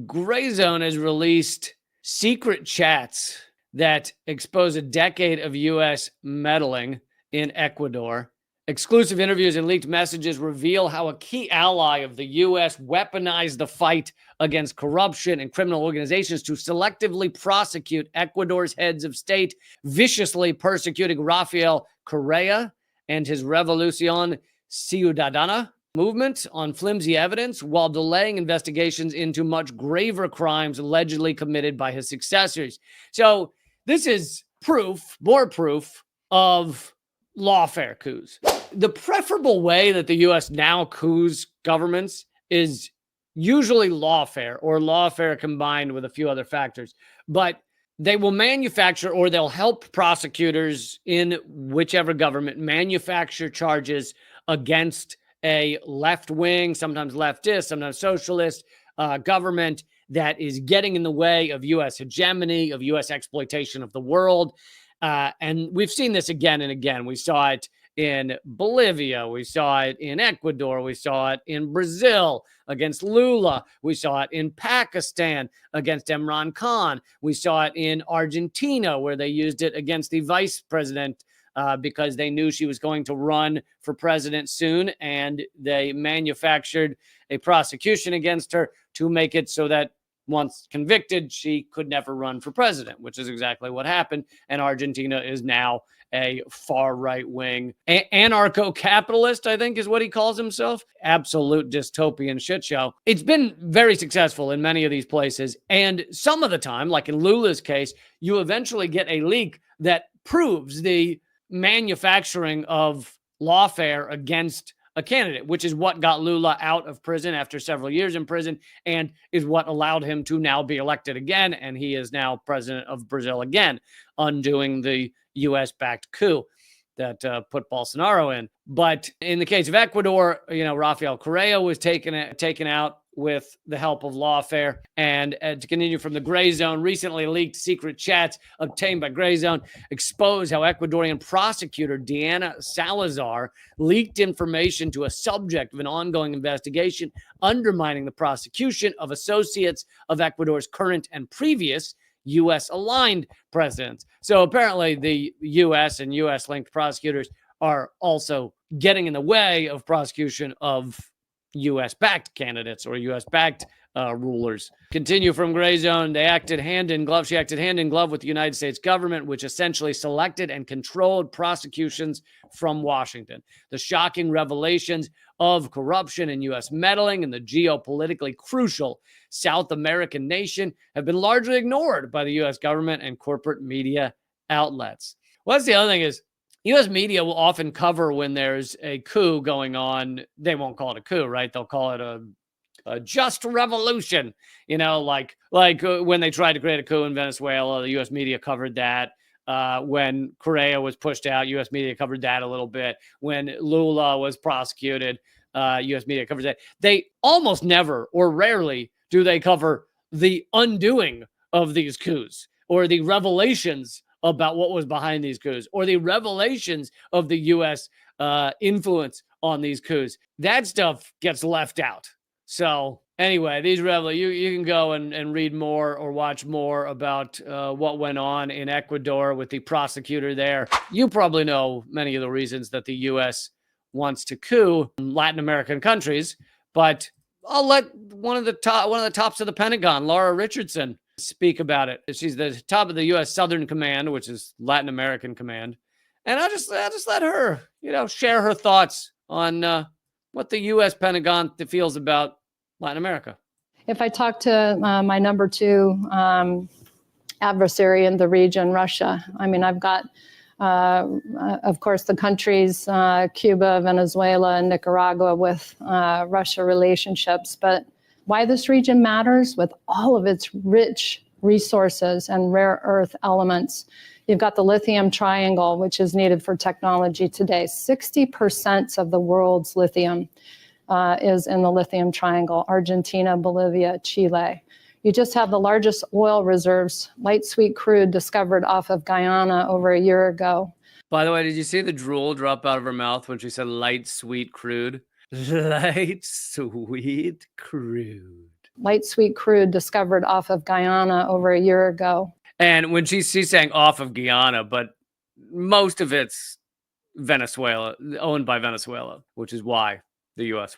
Gray Zone has released secret chats that expose a decade of U.S. meddling in Ecuador. Exclusive interviews and leaked messages reveal how a key ally of the U.S. weaponized the fight against corruption and criminal organizations to selectively prosecute Ecuador's heads of state, viciously persecuting Rafael Correa and his Revolucion Ciudadana movement on flimsy evidence while delaying investigations into much graver crimes allegedly committed by his successors. So this is more proof of lawfare coups. The preferable way that the U.S. now coups governments is usually lawfare or lawfare combined with a few other factors. But they will manufacture or they'll help prosecutors in whichever government manufacture charges against a left-wing, sometimes leftist, sometimes socialist government that is getting in the way of U.S. hegemony, of U.S. exploitation of the world. And we've seen this again and again. We saw it in Bolivia. We saw it in Ecuador. We saw it in Brazil against Lula. We saw it in Pakistan against Imran Khan. We saw it in Argentina, where they used it against the vice president because they knew she was going to run for president soon, and they manufactured a prosecution against her to make it so that once convicted, she could never run for president, which is exactly what happened. And Argentina is now a far right-wing anarcho-capitalist, I think is what he calls himself. Absolute dystopian shit show. It's been very successful in many of these places. And some of the time, like in Lula's case, you eventually get a leak that proves the manufacturing of lawfare against a candidate, which is what got Lula out of prison after several years in prison and is what allowed him to now be elected again. And he is now president of Brazil again, undoing the U.S.-backed coup that put Bolsonaro in. But in the case of Ecuador, Rafael Correa was taken out with the help of lawfare. And to continue from the Gray Zone, recently leaked secret chats obtained by Gray Zone expose how Ecuadorian prosecutor Diana Salazar leaked information to a subject of an ongoing investigation, undermining the prosecution of associates of Ecuador's current and previous U.S.-aligned presidents. So apparently the U.S. and U.S.-linked prosecutors are also getting in the way of prosecution of U.S.-backed candidates or U.S.-backed rulers. Continue from Gray Zone. She acted hand in glove with the United States government, which essentially selected and controlled prosecutions from Washington. The shocking revelations of corruption and U.S. meddling in the geopolitically crucial South American nation have been largely ignored by the U.S. government and corporate media outlets. Well, that's the other thing is, U.S. media will often cover when there's a coup going on. They won't call it a coup, right? They'll call it a just revolution. Like when they tried to create a coup in Venezuela, the U.S. media covered that. When Correa was pushed out, U.S. media covered that a little bit. When Lula was prosecuted, U.S. media covers that. They almost never or rarely do they cover the undoing of these coups or the revelations about what was behind these coups or the revelations of the U.S. Influence on these coups. That stuff gets left out. So anyway, these you can go and read more or watch more about what went on in Ecuador with the prosecutor there. You probably know many of the reasons that the U.S. wants to coup Latin American countries, but I'll let one of the tops of the Pentagon, Laura Richardson, speak about it. She's the top of the U.S. Southern Command, which is Latin American Command. And I'll just let her, share her thoughts on what the U.S. Pentagon feels about Latin America. If I talk to my number two adversary in the region, Russia, I've got, of course, the countries, Cuba, Venezuela, and Nicaragua with Russia relationships. But why this region matters, with all of its rich resources and rare earth elements. You've got the lithium triangle, which is needed for technology today. 60% of the world's lithium is in the lithium triangle: Argentina, Bolivia, Chile. You just have the largest oil reserves, light sweet crude, discovered off of Guyana over a year ago. By the way, did you see the drool drop out of her mouth when she said light sweet crude? Light sweet crude. light sweet crude discovered off of Guyana over a year ago. And when she's saying off of Guyana, but most of it's Venezuela, owned by Venezuela, which is why the U.S.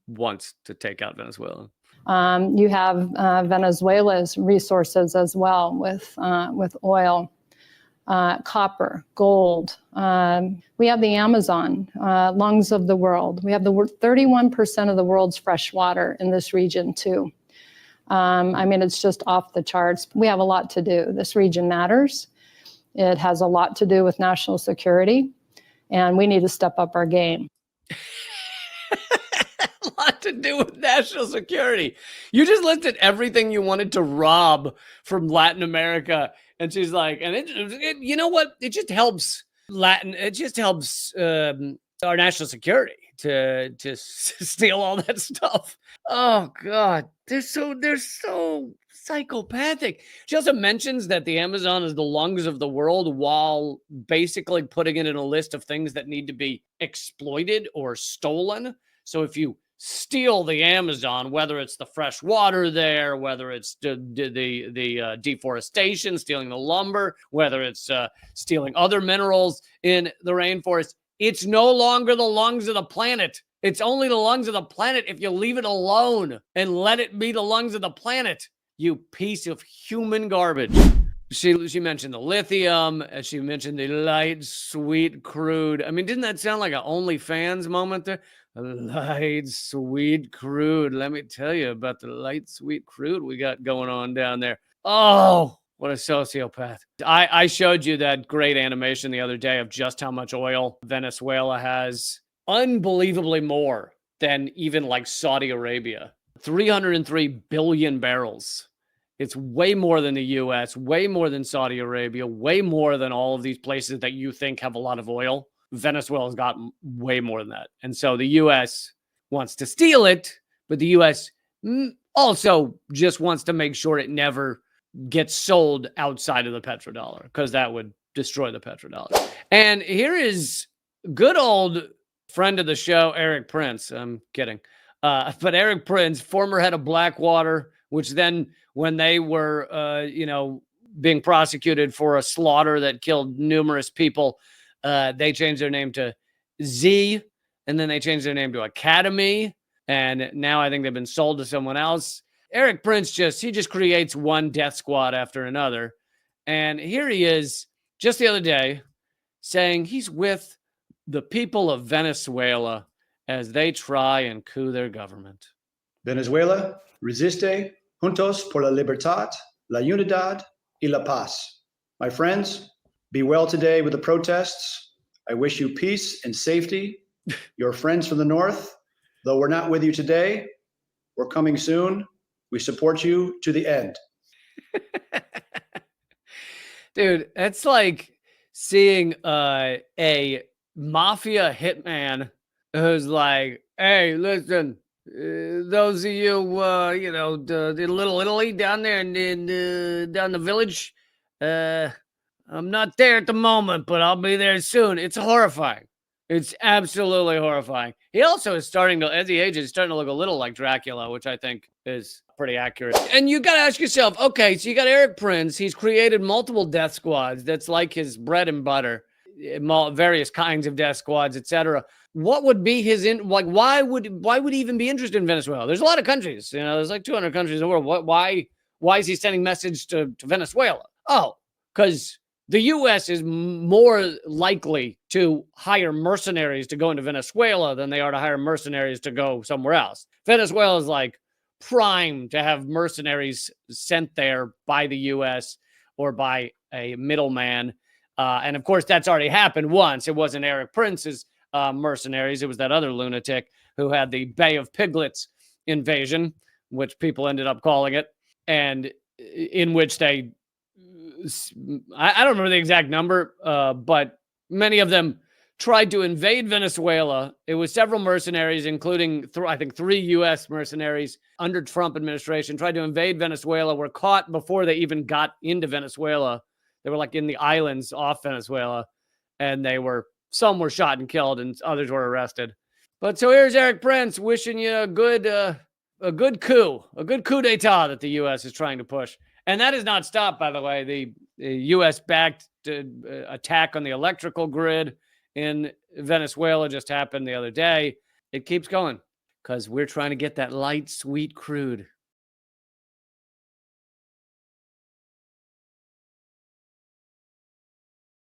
wants to take out Venezuela. You have Venezuela's resources as well with oil, copper, gold. We have the Amazon, lungs of the world. We have 31% of the world's fresh water in this region too. I mean, it's just off the charts. We have a lot to do. This region matters. It has a lot to do with national security, and we need to step up our game. A lot to do with national security. You just listed everything you wanted to rob from Latin America, and she's like, and it you know what? It just helps It just helps our national security to steal all that stuff. Oh God, they're so psychopathic. She also mentions that the Amazon is the lungs of the world, while basically putting it in a list of things that need to be exploited or stolen. So if you steal the Amazon, whether it's the fresh water there, whether it's the deforestation, stealing the lumber, whether it's stealing other minerals in the rainforest, it's no longer the lungs of the planet. It's only the lungs of the planet if you leave it alone and let it be the lungs of the planet. You piece of human garbage. She mentioned the lithium, and she mentioned the light, sweet crude. I mean, didn't that sound like an OnlyFans moment there? Light, sweet crude. Let me tell you about the light, sweet crude we got going on down there. Oh, what a sociopath. I showed you that great animation the other day of just how much oil Venezuela has. Unbelievably more than even like Saudi Arabia. 303 billion barrels. It's way more than the US, way more than Saudi Arabia, way more than all of these places that you think have a lot of oil. Venezuela's got way more than that. And so the US wants to steal it, but the US also just wants to make sure it never gets sold outside of the petrodollar, because that would destroy the petrodollar. And here is good old friend of the show, Eric Prince. I'm kidding. But Eric Prince, former head of Blackwater, which then when they were, being prosecuted for a slaughter that killed numerous people, they changed their name to Z, and then they changed their name to Academy. And now I think they've been sold to someone else. Eric Prince just creates one death squad after another. And here he is just the other day saying he's with the people of Venezuela as they try and coup their government. Venezuela, resiste juntos por la libertad, la unidad y la paz. My friends, be well today with the protests. I wish you peace and safety. Your friends from the north, though we're not with you today, we're coming soon. We support you to the end. Dude, that's like seeing a mafia hitman who's like, hey, listen, those of you, the Little Italy down there down the village, I'm not there at the moment, but I'll be there soon. It's horrifying. It's absolutely horrifying. He also is starting to, as he ages, he's starting to look a little like Dracula, which I think is pretty accurate. And you got to ask yourself, okay, so you got Eric Prince. He's created multiple death squads. That's like his bread and butter, various kinds of death squads, etc. What would be his why would he even be interested in Venezuela? There's a lot of countries, there's like 200 countries in the world. Why is he sending message to Venezuela? Oh, because the U.S. is more likely to hire mercenaries to go into Venezuela than they are to hire mercenaries to go somewhere else. Venezuela is like prime to have mercenaries sent there by the U.S. or by a middleman. And of course, that's already happened once. It wasn't Eric Prince's mercenaries. It was that other lunatic who had the Bay of Piglets invasion, which people ended up calling it, and in which they, I don't remember the exact number, but many of them tried to invade Venezuela. It was several mercenaries, including I think 3 U.S. mercenaries under Trump administration, tried to invade Venezuela, were caught before they even got into Venezuela. They were like in the islands off Venezuela, and some were shot and killed, and others were arrested. But so here's Eric Prince wishing you a good a good coup d'etat that the U.S. is trying to push. And that has not stopped, by the way. The U.S.-backed attack on the electrical grid in Venezuela just happened the other day. It keeps going because we're trying to get that light, sweet crude.